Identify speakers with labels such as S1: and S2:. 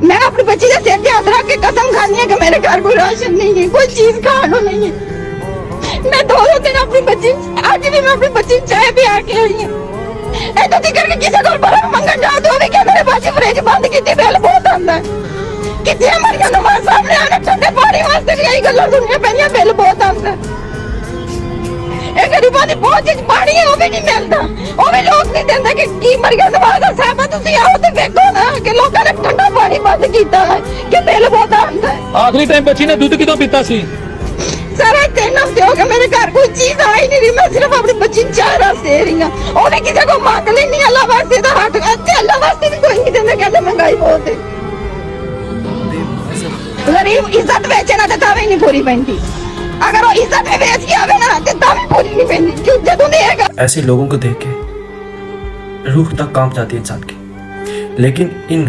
S1: मैं अपनी बच्ची के सिर पे हाथ रख के कसम खानी है कि मेरे घर कोई राशन नहीं है, कोई चीज खाने नहीं है। मैं 2 दिन अपनी बच्ची, आज भी मैं अपनी बच्ची चाय पिया के आई हूँ। ऐसा करके किसी को बड़ा मंगन जा दो भी क्या मेरे पास फ्रिज बंद की बिल बहुत आंदा है। कितने मरिया नमाज सामने आने ठंडे पानी वास्ते भी यही गल्लां सुननी पैंदियां, बिल बहुत आंदा है। ਇਹ ਗਰੀਬਾਂ ਦੀ ਬਹੁਤ ਚੀਜ਼ ਪਾਣੀ ਹੈ, ਉਹ ਵੀ ਨਹੀਂ ਮਿਲਦਾ, ਉਹ ਵੀ ਲੋਕ ਨਹੀਂ ਦਿੰਦੇ ਕਿ ਕੀ ਮਰੀਆਂ ਨਵਾਜ਼ ਦਾ ਸਾਹਿਬਾ ਤੁਸੀਂ ਆਓ ਤੇ ਵੇਖੋ ਨਾ ਕਿ ਲੋਕਾਂ ਨੇ ਠੰਡਾ ਪਾਣੀ ਬੰਦ ਕੀਤਾ ਹੈ ਕਿ ਬਿੱਲ ਬਹੁਤ ਆਉਂਦਾ ਹੈ।
S2: ਆਖਰੀ ਟਾਈਮ ਬੱਚੀ ਨੇ ਦੁੱਧ ਕਿਦੋਂ ਪੀਤਾ ਸੀ?
S1: ਸਾਰਾ 3 ਹਫ਼ਤੇ ਹੋ ਗਏ ਮੇਰੇ ਘਰ ਕੋਈ ਚੀਜ਼ ਆ ਹੀ ਨਹੀਂ ਰਹੀ, ਮੈਂ ਸਿਰਫ ਆਪਣੀ ਬੱਚੀ ਨੂੰ ਚਾਹ ਰਸ ਦੇ ਰਹੀ ਹਾਂ। ਉਹ ਵੀ ਕਿਸੇ ਕੋਲ ਮੰਗ ਲੈਣੀ, ਅੱਲਾ ਵਾਸਤੇ ਤਾਂ ਹੱਥ ਅੱਛਾ, ਅੱਲਾ ਵਾਸਤੇ ਵੀ ਕੋਈ ਨਹੀਂ ਦਿੰਦਾ, ਕਹਿੰਦੇ ਮਹਿੰਗਾਈ ਬਹੁਤ ਹੈ। ਗਰੀਬ ਇੱਜ਼ਤ ਵੇਚੇ ਨਾ ਤੇ ਤਾਂ ਵੀ ਨਹੀਂ ਪੂਰੀ ਪੈਂਦੀ, अगर वो इज्जत में बेच के आवे ना तो तभी पूरी नहीं पैंदी, क्यों जदों नहीं है।
S3: ऐसे लोगों को देख के रूह तक कांप जाती है इंसान की, लेकिन इन